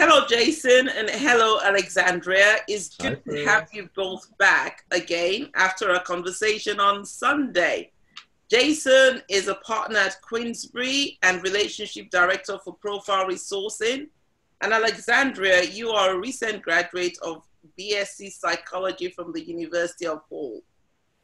Hello, Jason, and hello, Alexandria. It's Hi, good to have Chris. you both back again after our conversation on Sunday. Jason is a partner at Queensbury and relationship director for profile resourcing. And Alexandria, you are a recent graduate of BSc psychology from the University of Hull.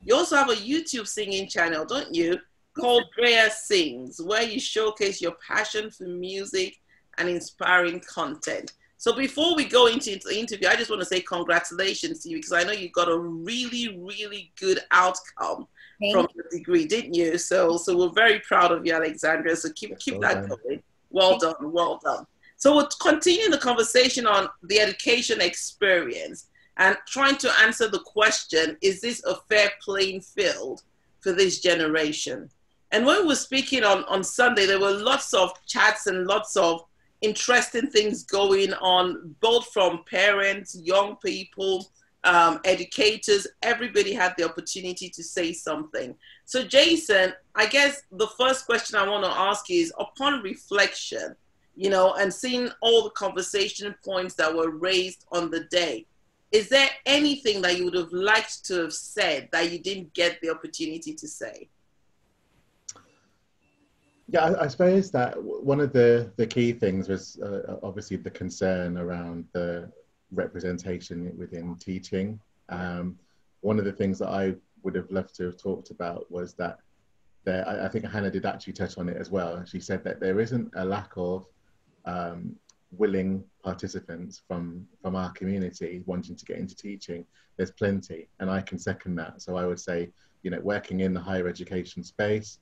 You also have a YouTube singing channel, don't you? Called Drea Sings, where you showcase your passion for music and inspiring content. So before we go into the interview, I just want to say congratulations to you because I know you got a really, really good outcome from Thank the degree, didn't you? So we're very proud of you, Alexandria. So keep Well that done. going. Well done, well done. So we'll continue the conversation on the education experience and trying to answer the question, is this a fair playing field for this generation? And when we were speaking on Sunday, there were lots of chats and lots of interesting things going on, both from parents, young people, educators. Everybody had the opportunity to say something. So Jason, I guess the first question I want to ask is, upon reflection, and seeing all the conversation points that were raised on the day, is there anything that you would have liked to have said that you didn't get the opportunity to say? Yeah, I suppose that one of the key things was obviously the concern around the representation within teaching. One of the things that I would have loved to have talked about was that I think Hannah did actually touch on it as well. She said that there isn't a lack of willing participants from our community wanting to get into teaching. There's plenty, and I can second that. So I would say, working in the higher education space,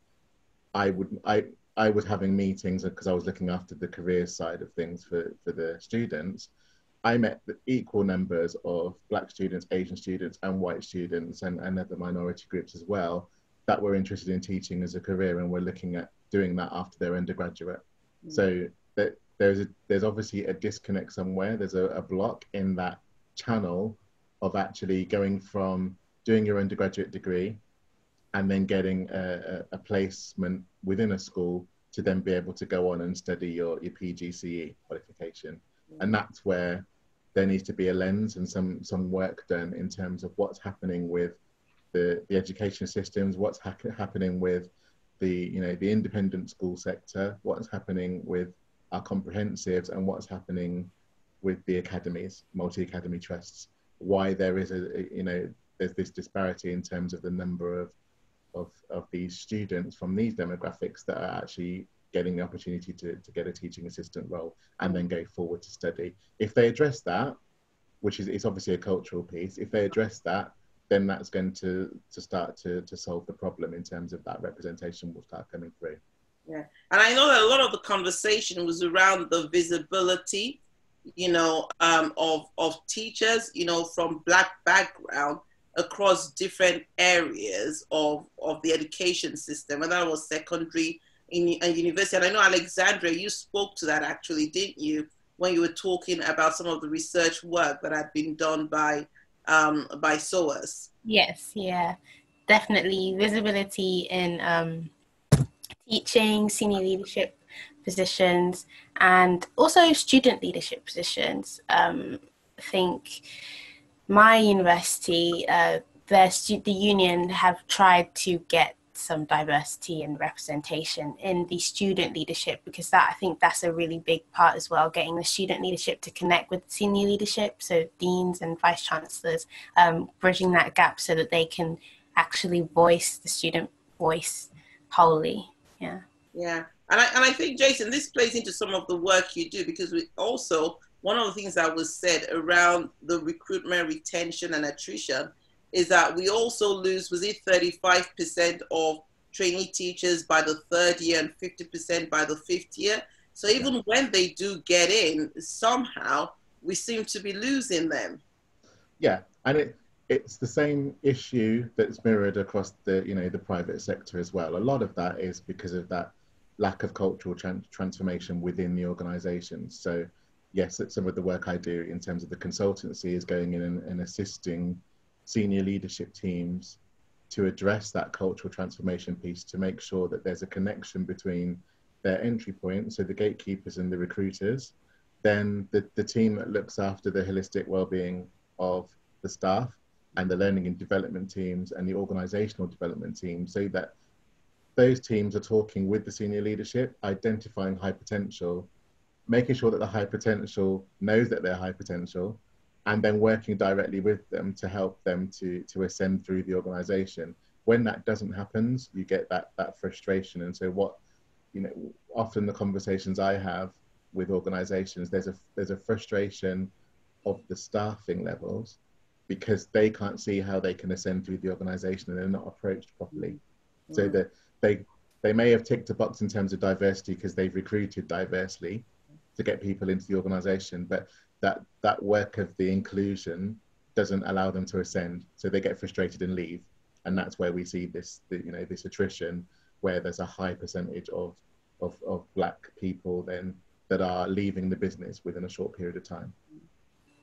I was having meetings because I was looking after the career side of things for the students. I met the equal numbers of Black students, Asian students, and white students, and other minority groups as well, that were interested in teaching as a career and were looking at doing that after their undergraduate. So that there's obviously a disconnect somewhere. There's a block in that channel of actually going from doing your undergraduate degree and then getting a placement within a school to then be able to go on and study your PGCE qualification. And that's where there needs to be a lens and some work done in terms of what's happening with the education systems, what's happening with the independent school sector, what's happening with our comprehensives, and what's happening with the academies, multi-academy trusts. Why there is there's this disparity in terms of the number of these students from these demographics that are actually getting the opportunity to get a teaching assistant role and then go forward to study. If they address that, which is it's obviously a cultural piece, if they address that, then that's going to start to solve the problem in terms of that representation will start coming through. Yeah, and I know that a lot of the conversation was around the visibility, of teachers, from Black background across different areas of the education system, and that was secondary and university. And I know, Alexandra, you spoke to that actually, didn't you, when you were talking about some of the research work that had been done by SOAS? Yes, yeah, definitely. Visibility in teaching, senior leadership positions, and also student leadership positions. I think my university, the union have tried to get some diversity and representation in the student leadership, because I think that's a really big part as well, getting the student leadership to connect with senior leadership, so deans and vice chancellors, bridging that gap so that they can actually voice the student voice wholly. Yeah. Yeah. And I think, Jason, this plays into some of the work you do, because we also, one of the things that was said around the recruitment, retention, and attrition is that we also lose, was it 35% of trainee teachers by the third year and 50% by the fifth year? So even when they do get in, somehow we seem to be losing them. Yeah, and it's the same issue that's mirrored across the private sector as well. A lot of that is because of that lack of cultural transformation within the organizations. So yes, some of the work I do in terms of the consultancy is going in and assisting senior leadership teams to address that cultural transformation piece, to make sure that there's a connection between their entry point, so the gatekeepers and the recruiters, then the team that looks after the holistic well-being of the staff and the learning and development teams and the organizational development teams, so that those teams are talking with the senior leadership, identifying high potential, making sure that the high potential knows that they're high potential, and then working directly with them to help them to ascend through the organization. When that doesn't happen, you get that frustration. And so what, often the conversations I have with organizations, there's a frustration of the staffing levels because they can't see how they can ascend through the organization and they're not approached properly. So that they may have ticked a box in terms of diversity because they've recruited diversely to get people into the organization, but that work of the inclusion doesn't allow them to ascend, so they get frustrated and leave. And that's where we see this attrition, where there's a high percentage of Black people then that are leaving the business within a short period of time.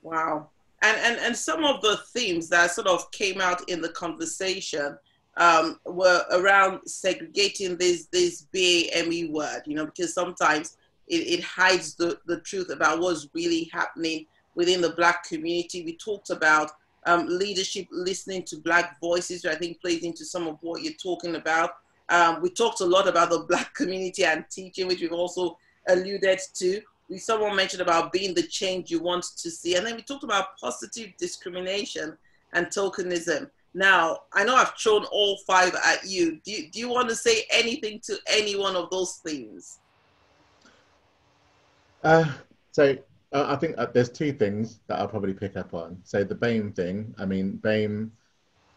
Wow. And some of the themes that sort of came out in the conversation were around segregating this BAME word, because sometimes it hides the truth about what's really happening within the Black community. We talked about leadership listening to Black voices, which I think plays into some of what you're talking about. We talked a lot about the Black community and teaching, which we've also alluded to. Someone mentioned about being the change you want to see. And then we talked about positive discrimination and tokenism. Now, I know I've thrown all 5 at you. Do you want to say anything to any one of those things? I think there's 2 things that I'll probably pick up on. So the BAME thing, BAME,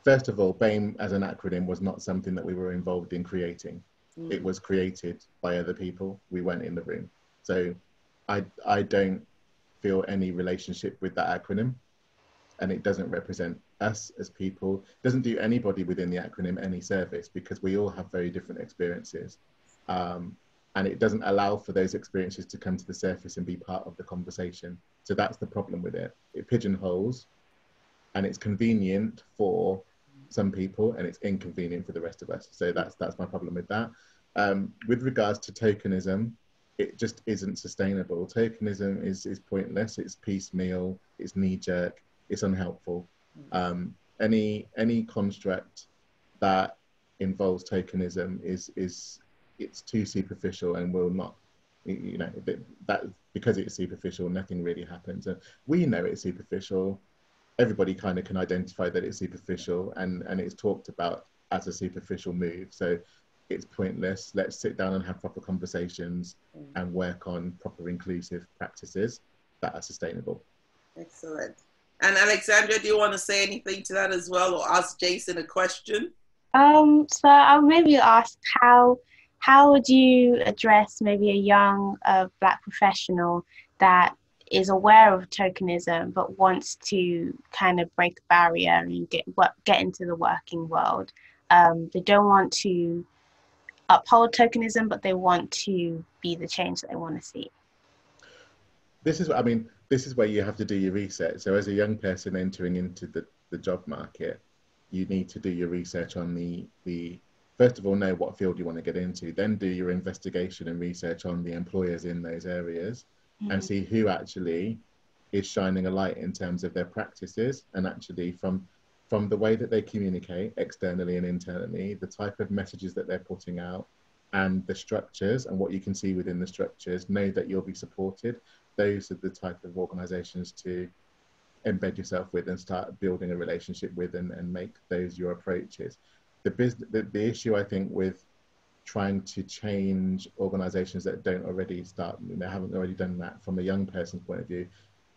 first of all, BAME as an acronym was not something that we were involved in creating. It was created by other people. We weren't in the room. So I don't feel any relationship with that acronym, and it doesn't represent us as people. It doesn't do anybody within the acronym any service because we all have very different experiences. And it doesn't allow for those experiences to come to the surface and be part of the conversation. So that's the problem with it. It pigeonholes, and it's convenient for some people and it's inconvenient for the rest of us. So that's my problem with that. With regards to tokenism, it just isn't sustainable. Tokenism is pointless, it's piecemeal, it's knee-jerk, it's unhelpful. Any construct that involves tokenism it's too superficial and will not, that because it's superficial, nothing really happens. And we know it's superficial. Everybody kind of can identify that it's superficial, and it's talked about as a superficial move. So it's pointless. Let's sit down and have proper conversations and work on proper inclusive practices that are sustainable. Excellent. And Alexandra, do you want to say anything to that as well, or ask Jason a question? So I'll maybe ask how would you address maybe a young Black professional that is aware of tokenism but wants to kind of break a barrier and get into the working world? They don't want to uphold tokenism, but they want to be the change that they want to see. This is where you have to do your research. So as a young person entering into the job market, you need to do your research on the first of all, know what field you want to get into, then do your investigation and research on the employers in those areas and see who actually is shining a light in terms of their practices, and actually from the way that they communicate externally and internally, the type of messages that they're putting out and the structures and what you can see within the structures, know that you'll be supported. Those are the type of organizations to embed yourself with and start building a relationship with and make those your approaches. The issue, I think, with trying to change organizations that don't already haven't already done that from a young person's point of view,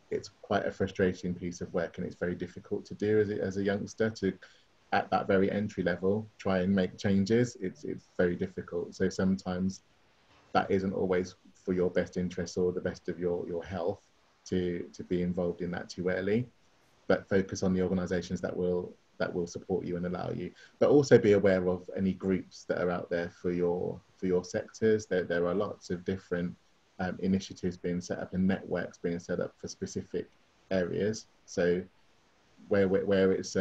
it's quite a frustrating piece of work, and it's very difficult to do as a youngster to, at that very entry level, try and make changes. It's very difficult. So sometimes that isn't always for your best interest or the best of your health to be involved in that too early, but focus on the organizations that will support you and allow you, but also be aware of any groups that are out there for your sectors. There are lots of different initiatives being set up and networks being set up for specific areas. So where it's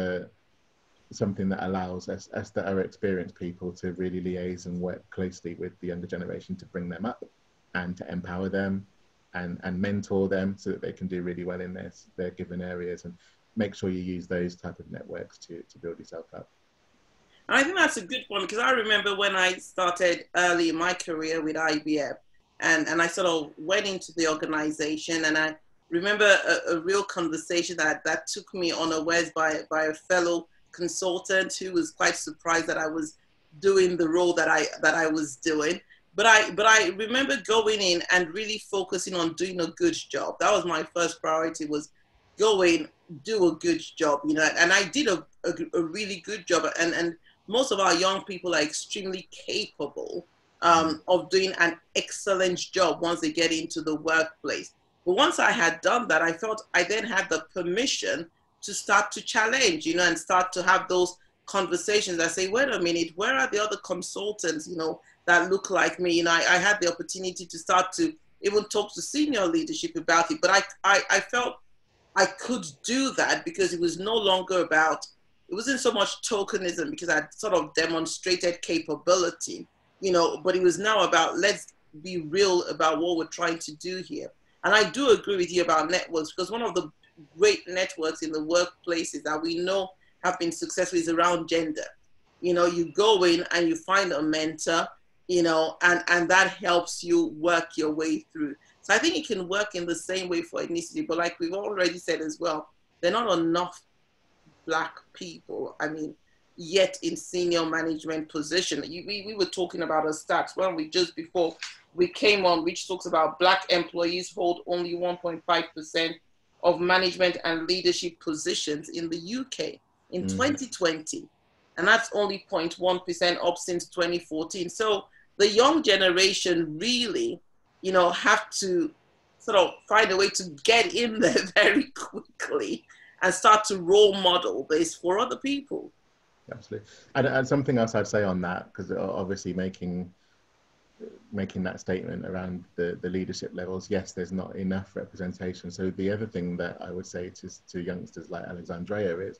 something that allows us that are experienced people to really liaise and work closely with the younger generation to bring them up and to empower them and mentor them so that they can do really well in their given areas, and make sure you use those type of networks to build yourself up. I think that's a good one, because I remember when I started early in my career with IBM, and I sort of went into the organization, and I remember a real conversation that took me unawares by a fellow consultant who was quite surprised that I was doing the role that I was doing. But I remember going in and really focusing on doing a good job. That was my first priority, was go in, do a good job, you know, and I did a really good job. And most of our young people are extremely capable of doing an excellent job once they get into the workplace. But once I had done that, I felt I then had the permission to start to challenge, you know, and start to have those conversations. I say, wait a minute, where are the other consultants, you know, that look like me? You know, I had the opportunity to start to even talk to senior leadership about it. But I felt I could do that because it was no longer about, it wasn't so much tokenism, because I sort of demonstrated capability, you know, but it was now about, let's be real about what we're trying to do here. And I do agree with you about networks, because one of the great networks in the workplaces that we know have been successful is around gender. You know, you go in and you find a mentor, you know, and that helps you work your way through. So I think it can work in the same way for ethnicity, but like we've already said as well, there are not enough Black people, I mean, yet in senior management position. We were talking about a stats, weren't we, just before we came on, which talks about Black employees hold only 1.5% of management and leadership positions in the UK in 2020. And that's only 0.1% up since 2014. So the young generation really, you know, have to sort of find a way to get in there very quickly and start to role model this for other people. Absolutely. And something else I'd say on that, because obviously making that statement around the leadership levels, yes, there's not enough representation. So the other thing that I would say to youngsters like Alexandria is,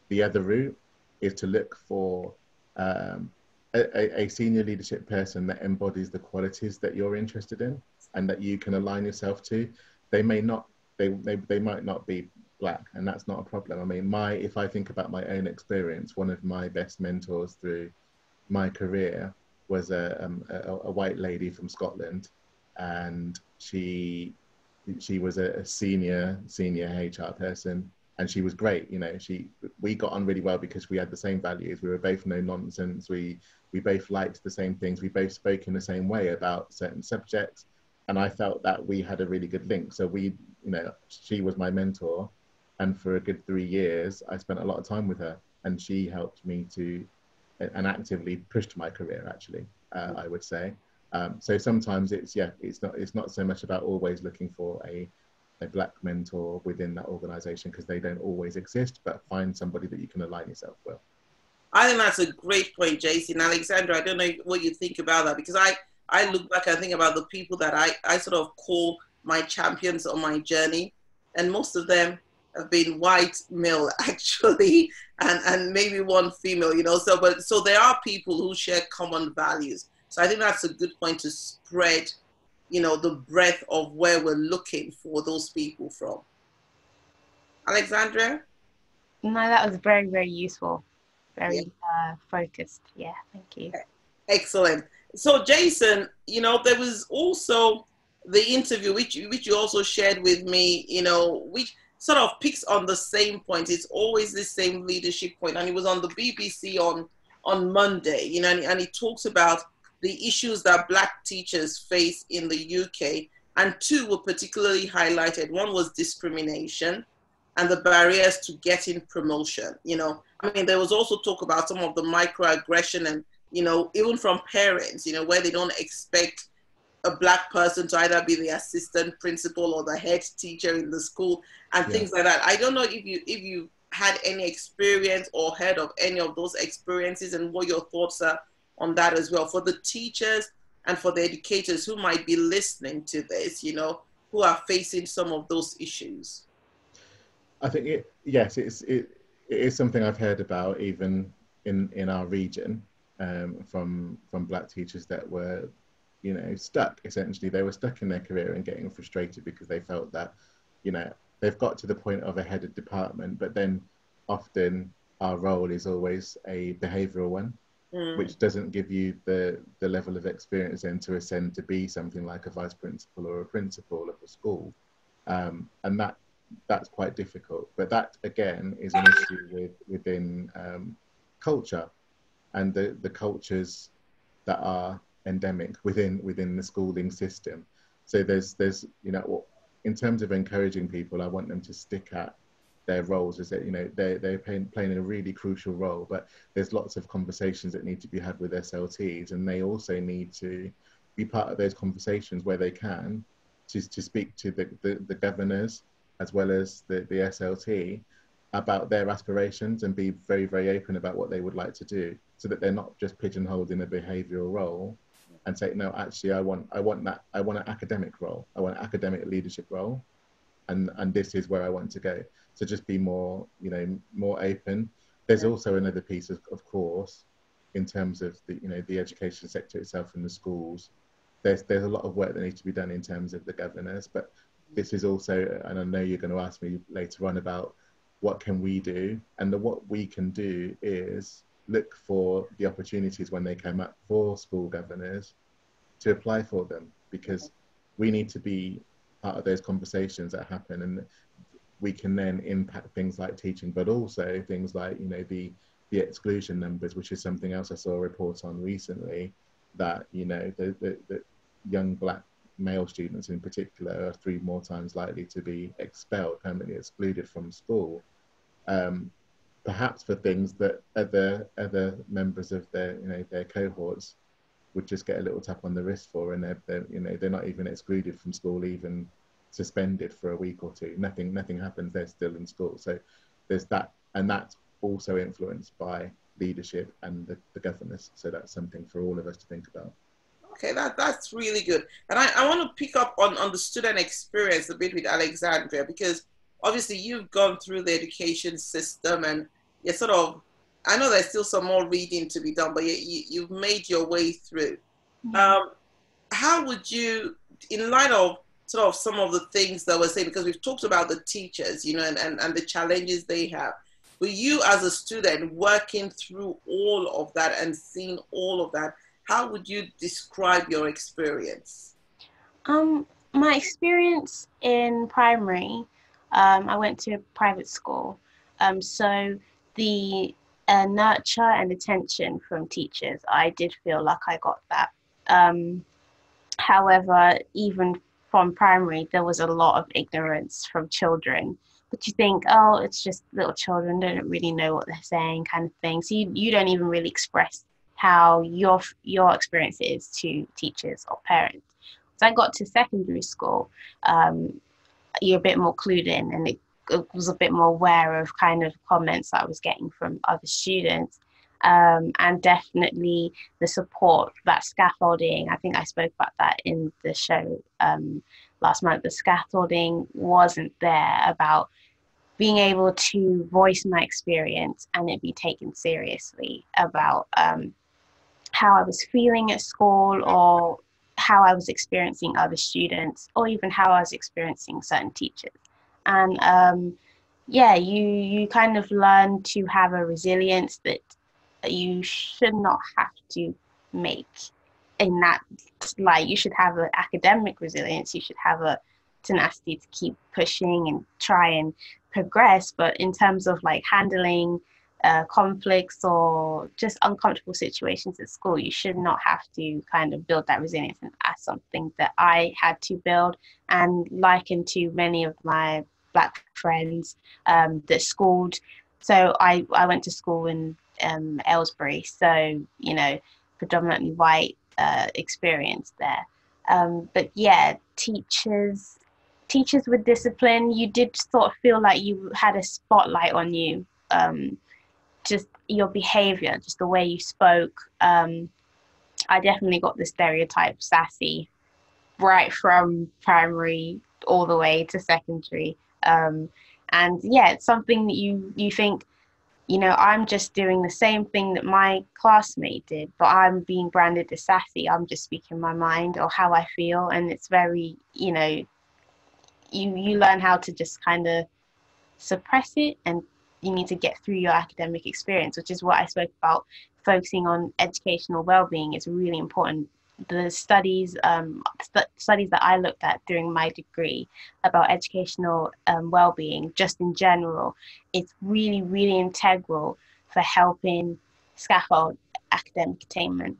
the other route is to look for a senior leadership person that embodies the qualities that you're interested in and that you can align yourself to. They might not be Black, and that's not a problem. I mean, if I think about my own experience, one of my best mentors through my career was a white lady from Scotland, and she was a senior HR person, and she was great. You know, we got on really well because we had the same values. We were both no nonsense. We both liked the same things. We both spoke in the same way about certain subjects, and I felt that we had a really good link. So she was my mentor, and for a good 3 years, I spent a lot of time with her, and she helped me to, and actively pushed my career, actually, I would say. So sometimes it's not so much about always looking for a Black mentor within that organization, because they don't always exist, but find somebody that you can align yourself with. I think that's a great point, Jason. Alexandra, I don't know what you think about that, because I look back and think about the people that I sort of call my champions on my journey, and most of them have been white male, actually, and maybe one female, you know. So there are people who share common values. So I think that's a good point to spread, you know, the breadth of where we're looking for those people from. Alexandra? No, that was very, very useful. Very focused. Yeah, thank you. Excellent. So Jason, you know, there was also the interview which you also shared with me, you know, which sort of picks on the same point. It's always the same leadership point, and it was on the BBC on Monday, you know, and it talks about the issues that Black teachers face in the UK, and two were particularly highlighted. One was discrimination and the barriers to getting promotion. You know, I mean, there was also talk about some of the microaggression, and, you know, even from parents, you know, where they don't expect a Black person to either be the assistant principal or the head teacher in the school, and things like that. I don't know if you had any experience or heard of any of those experiences, and what your thoughts are on that as well, for the teachers and for the educators who might be listening to this, you know, who are facing some of those issues. I think it is something I've heard about, even in our region, from Black teachers that were stuck, essentially. They were stuck in their career and getting frustrated because they felt that, they've got to the point of a head of department, but then often our role is always a behavioural one, which doesn't give you the level of experience then to ascend to be something like a vice principal or a principal of a school. And that's quite difficult. But that, again, is an issue within culture and the cultures that are endemic within the schooling system. So there's in terms of encouraging people, I want them to stick at their roles, is that they're playing a really crucial role, but there's lots of conversations that need to be had with SLTs, and they also need to be part of those conversations where they can to speak to the governors as well as the SLT about their aspirations and be very, very open about what they would like to do, so that they're not just pigeonholed in a behavioural role and say, no, actually, I want an academic role, I want an academic leadership role, and this is where I want to go. So just be more, more open. There's also another piece, of course, in terms of the education sector itself and the schools. There's a lot of work that needs to be done in terms of the governors, but this is also, and I know you're going to ask me later on about what can we do, and what we can do is look for the opportunities when they come up for school governors to apply for them, because we need to be part of those conversations that happen, and we can then impact things like teaching, but also things like the exclusion numbers, which is something else I saw a report on recently, that the young Black male students in particular are 3 more times likely to be expelled, permanently excluded from school, perhaps for things that other members of their cohorts would just get a little tap on the wrist for, and they're not even excluded from school, even suspended for a week or 2. Nothing happens, they're still in school. So there's that, and that's also influenced by leadership and the governors. So that's something for all of us to think about. Okay, that's really good. And I want to pick up on the student experience a bit with Alexandria, because obviously you've gone through the education system and you're sort of, I know there's still some more reading to be done, but you've made your way through. How would you, in light of sort of some of the things that we're saying, because we've talked about the teachers, and the challenges they have, but you as a student working through all of that and seeing all of that, how would you describe your experience? My experience in primary, I went to a private school, so the nurture and attention from teachers, I did feel like I got that. However, even from primary, there was a lot of ignorance from children. But you think, oh, it's just little children, they don't really know what they're saying, kind of thing. So you don't even really express how your experience is to teachers or parents. So I got to secondary school, you're a bit more clued in, and it was a bit more aware of kind of comments that I was getting from other students. And definitely the support, that scaffolding, I think I spoke about that in the show last month. The scaffolding wasn't there about being able to voice my experience and it be taken seriously, about how I was feeling at school, or how I was experiencing other students, or even how I was experiencing certain teachers. And you kind of learn to have a resilience that you should not have to make in that light. You should have an academic resilience, you should have a tenacity to keep pushing and try and progress, but in terms of like handling conflicts or just uncomfortable situations at school, you should not have to kind of build that resilience. And that's something that I had to build, and liken to many of my Black friends that schooled. So I went to school in Aylesbury, so predominantly white experience there. But yeah, teachers with discipline, you did sort of feel like you had a spotlight on you. Just your behavior, just the way you spoke. I definitely got the stereotype sassy right from primary all the way to secondary. And yeah, it's something that you think, you know, I'm just doing the same thing that my classmate did, but I'm being branded as sassy. I'm just speaking my mind or how I feel. And it's very, you know, you learn how to just kind of suppress it, and you need to get through your academic experience, which is what I spoke about. Focusing on educational well-being is really important. The studies studies that I looked at during my degree about educational well-being just in general, it's really, really integral for helping scaffold academic attainment.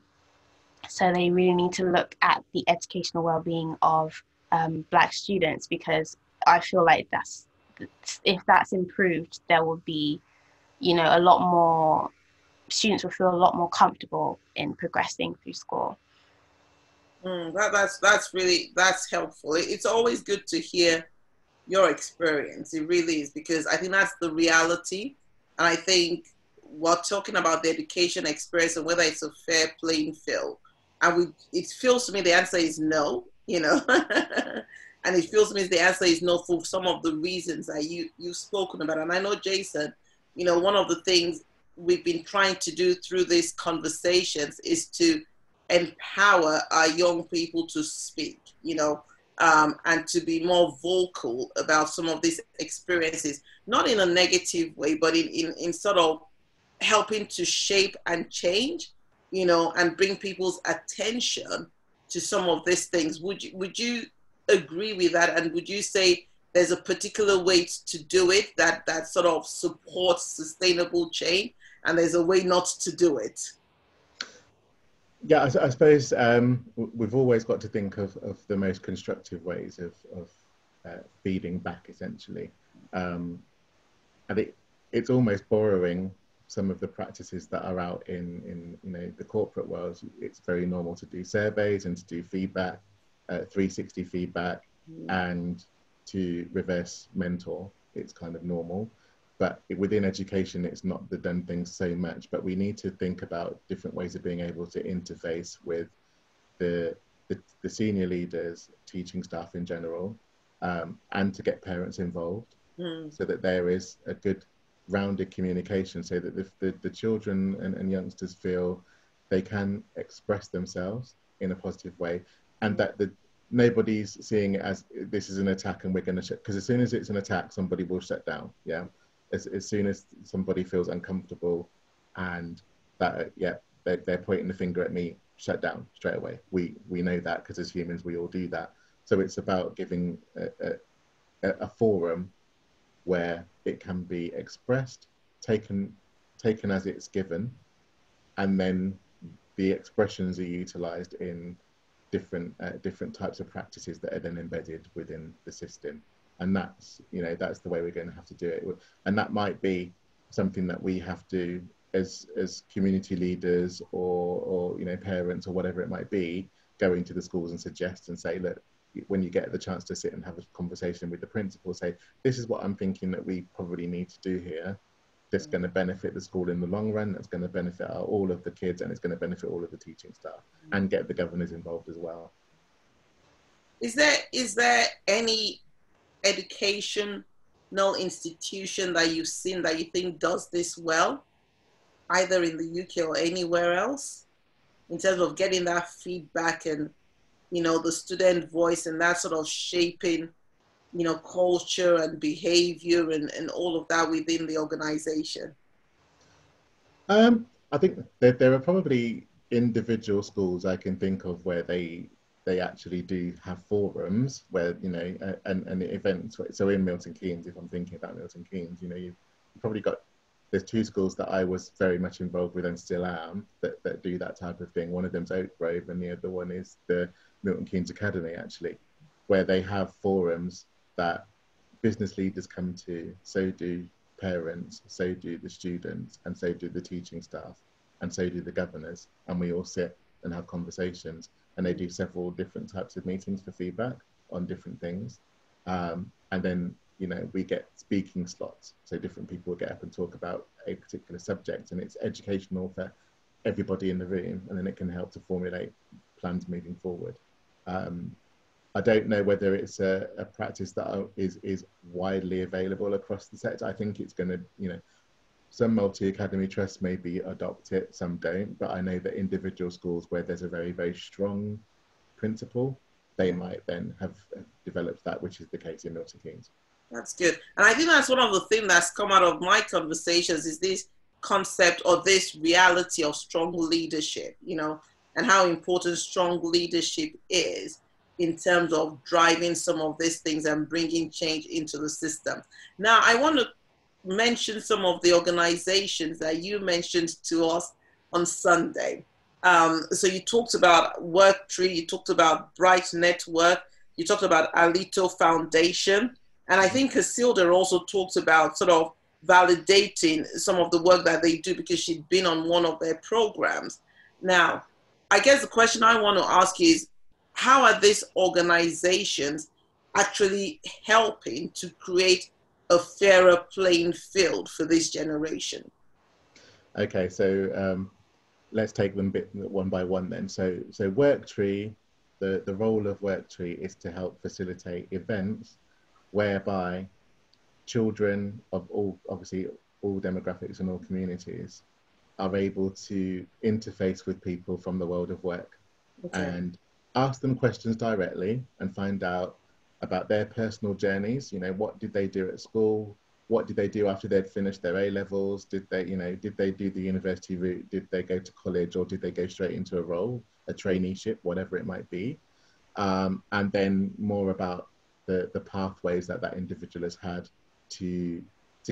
So they really need to look at the educational well-being of Black students, because I feel like if that's improved, there will be, you know, a lot more students will feel a lot more comfortable in progressing through school. That's helpful. It's always good to hear your experience. It really is, because I think that's the reality. And I think we're talking about the education experience and whether it's a fair playing field. And it feels to me the answer is no, you know. And it feels to me the answer is no for some of the reasons that you've spoken about. And I know, Jason, you know, one of the things we've been trying to do through these conversations is to empower our young people to speak, you know, and to be more vocal about some of these experiences, not in a negative way, but in sort of helping to shape and change, you know, and bring people's attention to some of these things. Would you agree with that? And would you say there's a particular way to do it that sort of supports sustainable change, and there's a way not to do it? Yeah, I suppose we've always got to think of the most constructive ways of feeding back, essentially. And it's almost borrowing some of the practices that are out in you know, the corporate world. It's very normal to do surveys and to do feedback, 360 feedback, and to reverse mentor. It's kind of normal. But within education, it's not the done thing so much, but we need to think about different ways of being able to interface with the senior leaders, teaching staff in general, and to get parents involved, so that there is a good rounded communication, so that the children and youngsters feel they can express themselves in a positive way, and that nobody's seeing it as this is an attack and we're going to because as soon as it's an attack, somebody will shut down. Yeah. As soon as somebody feels uncomfortable and that, yeah, they're pointing the finger at me, shut down straight away. We know that, because as humans, we all do that. So it's about giving a forum where it can be expressed, taken as it's given, and then the expressions are utilized in different types of practices that are then embedded within the system. And that's, you know, that's the way we're going to have to do it. And that might be something that we have to, as community leaders or you know, parents or whatever it might be, go into the schools and suggest and say, look, when you get the chance to sit and have a conversation with the principal, say, this is what I'm thinking that we probably need to do here. That's going to benefit the school in the long run. That's going to benefit all of the kids, and it's going to benefit all of the teaching staff, and get the governors involved as well. Is there any educational institution that you've seen that you think does this well, either in the UK or anywhere else, in terms of getting that feedback and, you know, the student voice and that sort of shaping, you know, culture and behavior and all of that within the organization? I think that there are probably individual schools I can think of where they actually do have forums where, you know, and events. So in Milton Keynes, if I'm thinking about Milton Keynes, you know, you've probably got, there's two schools that I was very much involved with and still am that do that type of thing. One of them's Oak Grove and the other one is the Milton Keynes Academy, actually, where they have forums that business leaders come to, so do parents, so do the students, and so do the teaching staff, and so do the governors, and we all sit and have conversations. And they do several different types of meetings for feedback on different things. And then, you know, we get speaking slots. So different people get up and talk about a particular subject, and it's educational for everybody in the room. And then it can help to formulate plans moving forward. I don't know whether it's a practice that is widely available across the sector. I think it's going to, you know, some multi-academy trusts maybe adopt it, some don't, but I know that individual schools where there's a very, very strong principle, they might then have developed that, which is the case in Milton Keynes. That's good. And I think that's one of the things that's come out of my conversations is this concept or this reality of strong leadership, you know, and how important strong leadership is in terms of driving some of these things and bringing change into the system. Now, I want to mention some of the organizations that you mentioned to us on Sunday. So you talked about Worktree, you talked about Bright Network, you talked about Alito Foundation, and I think Casilda also talked about sort of validating some of the work that they do because she'd been on one of their programs. Now, I guess the question I want to ask is, how are these organizations actually helping to create a fairer playing field for this generation? Okay, so let's take them one by one then. So Worktree, the role of Worktree is to help facilitate events whereby children of all demographics and all communities are able to interface with people from the world of work. Okay. And ask them questions directly and find out about their personal journeys. You know, what did they do at school? What did they do after they'd finished their A-levels? Did they do the university route? Did they go to college, or did they go straight into a role, a traineeship, whatever it might be? And then more about the pathways that individual has had to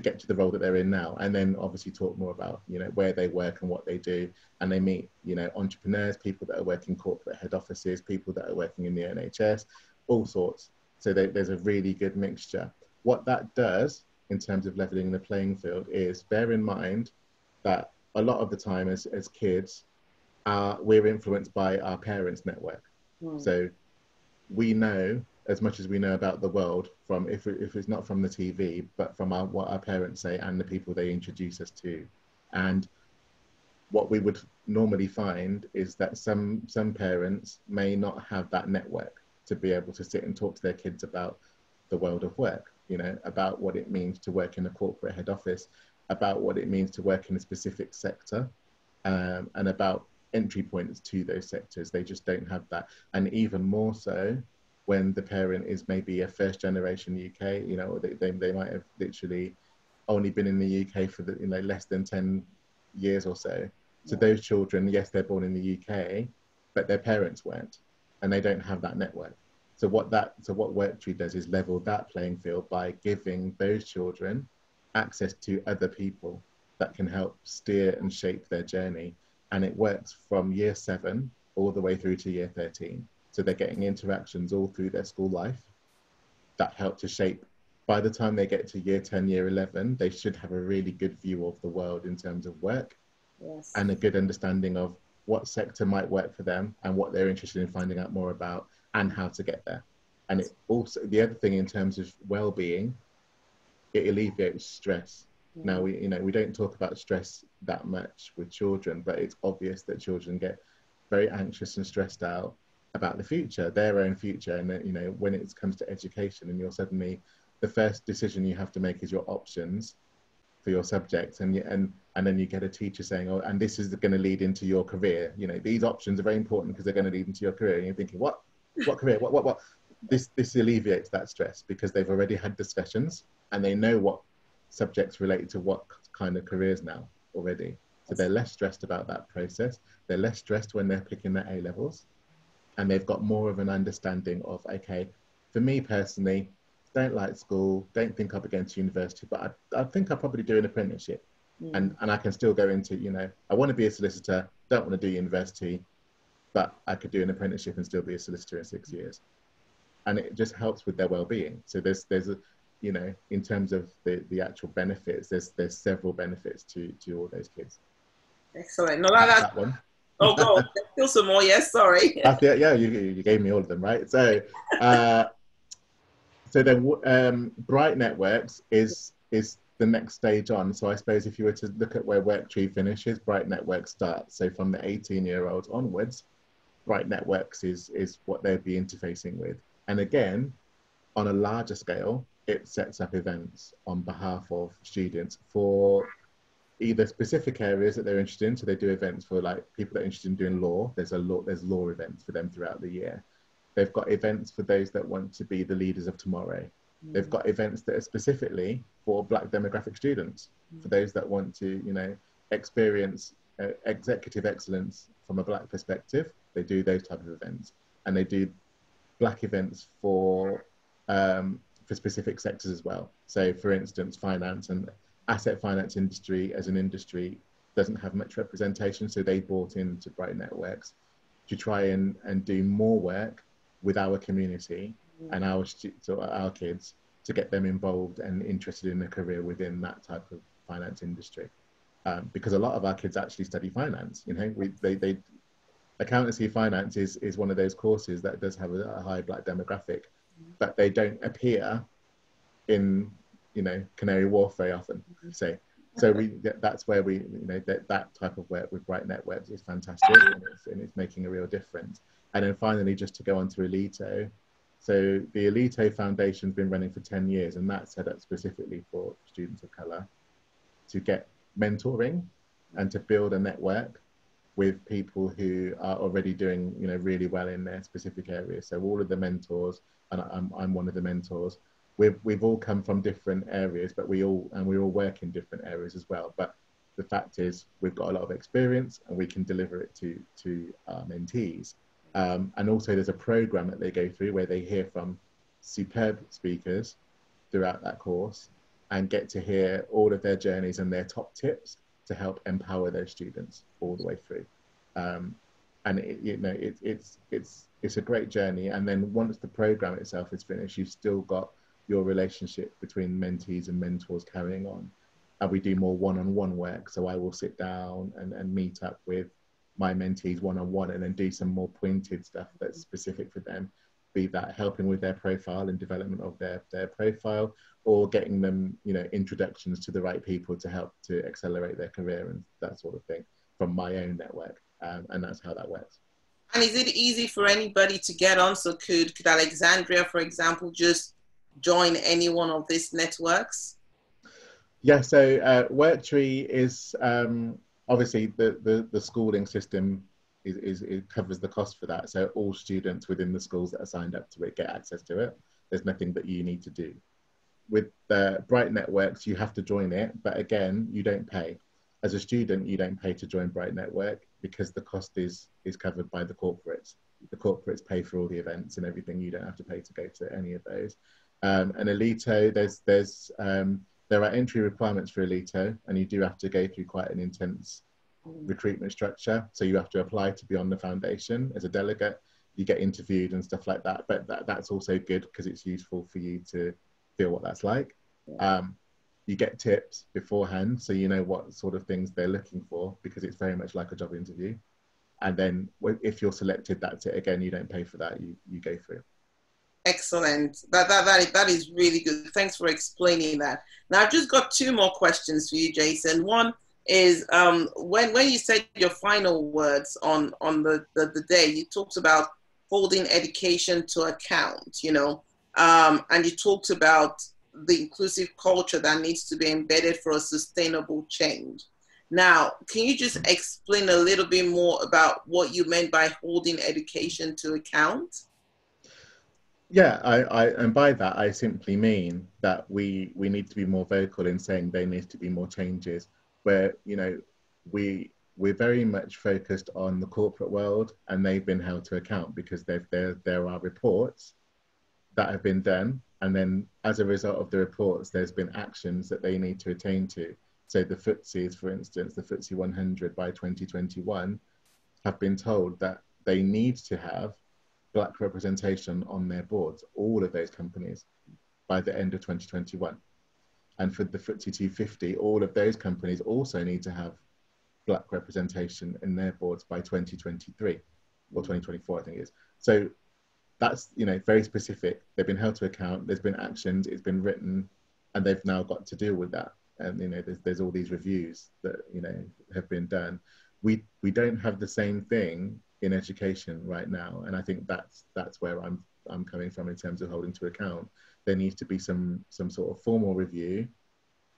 get to the role that they're in now. And then obviously talk more about, you know, where they work and what they do. And they meet, you know, entrepreneurs, people that are working corporate head offices, people that are working in the NHS, all sorts. So there's a really good mixture. What that does in terms of leveling the playing field is bear in mind that a lot of the time as kids, we're influenced by our parents' network. So we know as much as we know about the world from, if it's not from the TV, but from what our parents say and the people they introduce us to. And what we would normally find is that some parents may not have that network to be able to sit and talk to their kids about the world of work, you know, about what it means to work in a corporate head office, about what it means to work in a specific sector, and about entry points to those sectors. They just don't have that. And even more so when the parent is maybe a first generation UK, you know, they might have literally only been in the UK for the, you know, less than 10 years or so. So those children, yes, they're born in the UK, but their parents weren't, and they don't have that network. So what Worktree does is level that playing field by giving those children access to other people that can help steer and shape their journey. And it works from year 7 all the way through to year 13. So they're getting interactions all through their school life that help to shape. By the time they get to year 10, year 11, they should have a really good view of the world in terms of work. Yes. And a good understanding of what sector might work for them and what they're interested in finding out more about and how to get there. And it also, the other thing in terms of well-being, it alleviates stress. Now, we don't talk about stress that much with children, but it's obvious that children get very anxious and stressed out about the future, their own future. And, you know, when it comes to education and you're suddenly, the first decision you have to make is your options for your subject. And then you get a teacher saying, oh, and this is going to lead into your career. You know, these options are very important because they're going to lead into your career. And you're thinking, what career? What? This alleviates that stress because they've already had discussions and they know what subjects relate to what kind of careers now already. So they're less stressed about that process. They're less stressed when they're picking their A-levels. And they've got more of an understanding of, okay, for me personally, don't like school, don't think I'll be going to university, but I think I'll probably do an apprenticeship. And I can still go into, you know, I want to be a solicitor, don't want to do university, but I could do an apprenticeship and still be a solicitor in 6 years. And it just helps with their well-being. So there's a, you know, in terms of the actual benefits, there's several benefits to all those kids. Excellent. No, that one. Oh, go on. Still some more. Yes, sorry. Yeah, you gave me all of them, right? So, so then Bright Networks is the next stage on. So I suppose if you were to look at where Worktree finishes, Bright Networks starts. So from the 18-year-olds onwards, Bright Networks is what they'd be interfacing with. And again, on a larger scale, it sets up events on behalf of students for either specific areas that they're interested in. So they do events for like people that are interested in doing law. There's law events for them throughout the year. They've got events for those that want to be the leaders of tomorrow. They've got events that are specifically for Black demographic students, for those that want to, you know, experience executive excellence from a Black perspective. They do those type of events, and they do Black events for specific sectors as well. So, for instance, finance and asset finance industry as an industry doesn't have much representation, so they brought into Bright Networks to try and do more work with our community and our kids to get them involved and interested in a career within that type of finance industry. Because a lot of our kids actually study finance. You know, they accountancy finance is one of those courses that does have a high Black demographic, but they don't appear in, you know, Canary Wharf very often. So that's where we, you know, that type of work with Bright Networks is fantastic, and it's making a real difference. And then finally, just to go on to Alito. So the Alito Foundation's been running for 10 years, and that's set up specifically for students of colour to get mentoring and to build a network with people who are already doing, you know, really well in their specific areas. So all of the mentors, and I'm one of the mentors, we've all come from different areas, but we all work in different areas as well. But the fact is, we've got a lot of experience, and we can deliver it to our mentees. And also there's a program that they go through where they hear from superb speakers throughout that course and get to hear all of their journeys and their top tips to help empower those students all the way through. And it's a great journey. And then once the program itself is finished, you've still got your relationship between mentees and mentors carrying on. And we do more one-on-one work. So I will sit down and meet up with my mentees one-on-one, and then do some more pointed stuff that's specific for them, be that helping with their profile and development of their profile, or getting them, you know, introductions to the right people to help to accelerate their career and that sort of thing from my own network. And that's how that works. And is it easy for anybody to get on? So could Alexandria, for example, just join any one of these networks? Yeah, so Worktree is obviously the schooling system it covers the cost for that. So all students within the schools that are signed up to it get access to it. There's nothing that you need to do. With the Bright Networks, you have to join it, but again, you don't pay. As a student, you don't pay to join Bright Network because the cost is covered by the corporates. The corporates pay for all the events and everything. You don't have to pay to go to any of those. And Alito, there are entry requirements for Alito, and you do have to go through quite an intense recruitment structure. So you have to apply to be on the foundation as a delegate. You get interviewed and stuff like that. But that's also good because it's useful for you to feel what that's like. You get tips beforehand, so you know what sort of things they're looking for, because it's very much like a job interview. And then if you're selected, that's it. Again, you don't pay for that. You go through. Excellent. That is really good. Thanks for explaining that. Now, I've just got two more questions for you, Jason. One is when you said your final words on the day, you talked about holding education to account, you know, and you talked about the inclusive culture that needs to be embedded for a sustainable change. Now, can you just explain a little bit more about what you meant by holding education to account? Yeah, and by that, I simply mean that we need to be more vocal in saying there needs to be more changes, where, you know, we're very much focused on the corporate world, and they've been held to account because there are reports that have been done, and then as a result of the reports, there's been actions that they need to attain to. So the FTSEs, for instance, the FTSE 100 by 2021 have been told that they need to have Black representation on their boards, all of those companies, by the end of 2021. And for the FTSE 250, all of those companies also need to have Black representation in their boards by 2023 or 2024, I think it is. So that's, you know, very specific. They've been held to account. There's been actions. It's been written, and they've now got to deal with that. And, you know, there's all these reviews that, you know, have been done. We don't have the same thing in education right now, and I think that's where I'm coming from in terms of holding to account. There needs to be some sort of formal review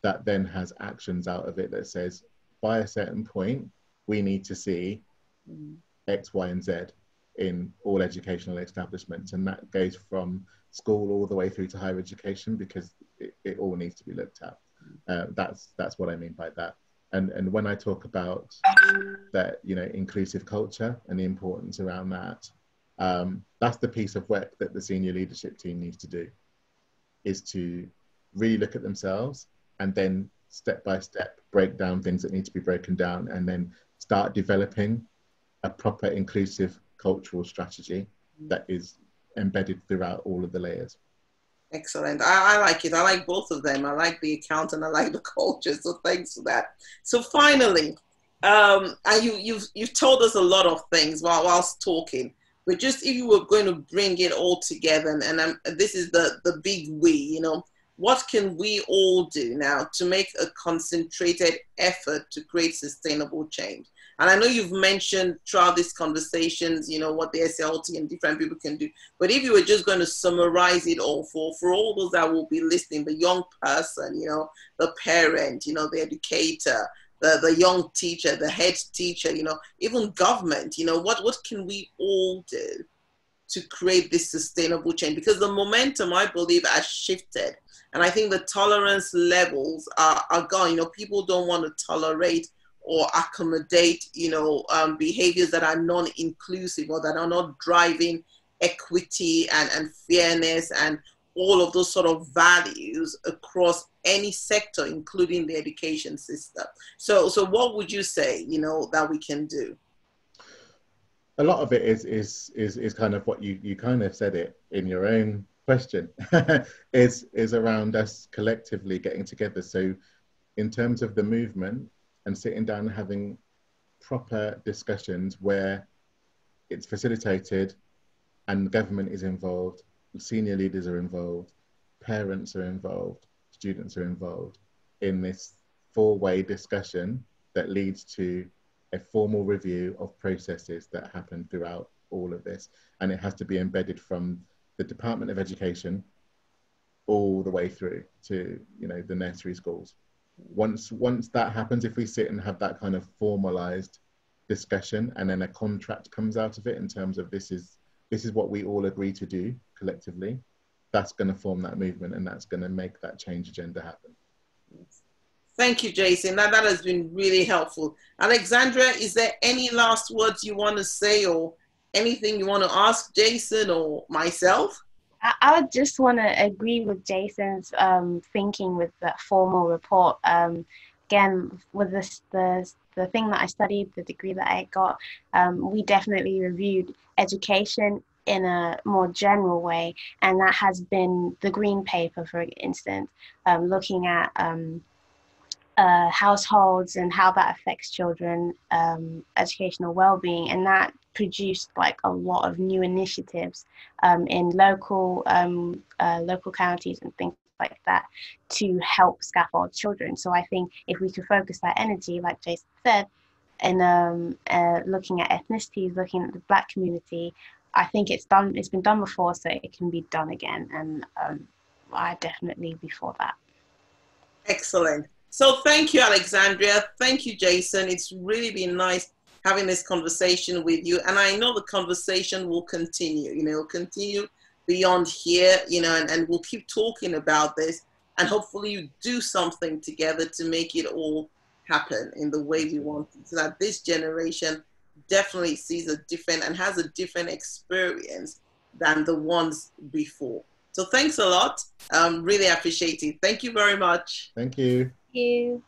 that then has actions out of it that says, by a certain point, we need to see X, Y, and Z in all educational establishments. And that goes from school all the way through to higher education, because it all needs to be looked at. That's what I mean by that. And when I talk about that, you know, inclusive culture and the importance around that, that's the piece of work that the senior leadership team needs to do, is to really look at themselves and then step by step break down things that need to be broken down, and then start developing a proper inclusive cultural strategy that is embedded throughout all of the layers. Excellent. I like it. I like both of them. I like the account and I like the culture. So thanks for that. So finally, and you've told us a lot of things whilst talking, but just if you were going to bring it all together, and this is the big we, you know, what can we all do now to make a concentrated effort to create sustainable change? And I know you've mentioned throughout these conversations, you know, what the SLT and different people can do. But if you were just going to summarize it all for all those that will be listening, the young person, you know, the parent, you know, the educator, the young teacher, the head teacher, you know, even government, you know, what can we all do to create this sustainable change? Because the momentum, I believe, has shifted. And I think the tolerance levels are gone. You know, people don't want to tolerate or accommodate, you know, behaviors that are non-inclusive or that are not driving equity and fairness and all of those sort of values across any sector, including the education system. So what would you say, you know, that we can do? A lot of it is kind of what you kind of said it in your own question, is around us collectively getting together. So in terms of the movement, and sitting down and having proper discussions where it's facilitated and government is involved, senior leaders are involved, parents are involved, students are involved in this four-way discussion that leads to a formal review of processes that happen throughout all of this. And it has to be embedded from the Department of Education all the way through to, you know, the nursery schools. Once that happens, if we sit and have that kind of formalized discussion, and then a contract comes out of it in terms of this is what we all agree to do collectively, that's going to form that movement, and that's going to make that change agenda happen. Thank you, Jason. That has been really helpful. Alexandra, is there any last words you want to say or anything you want to ask Jason or myself? I would just want to agree with Jason's thinking with that formal report. Again, with the thing that I studied, the degree that I got, we definitely reviewed education in a more general way, and that has been the green paper, for instance, looking at households and how that affects children, educational well-being, and that produced like a lot of new initiatives in local counties and things like that to help scaffold children. So I think if we could focus that energy, like Jason said, in looking at ethnicities, looking at the Black community, I think it's been done before, so it can be done again, and I definitely be for that. Excellent. So thank you, Alexandria. Thank you, Jason. It's really been nice having this conversation with you. And I know the conversation will continue, you know, continue beyond here, you know, and we'll keep talking about this, and hopefully you do something together to make it all happen in the way we want it, so that this generation definitely sees a different and has a different experience than the ones before. So thanks a lot. Really appreciate it. Thank you very much. Thank you. Thank you.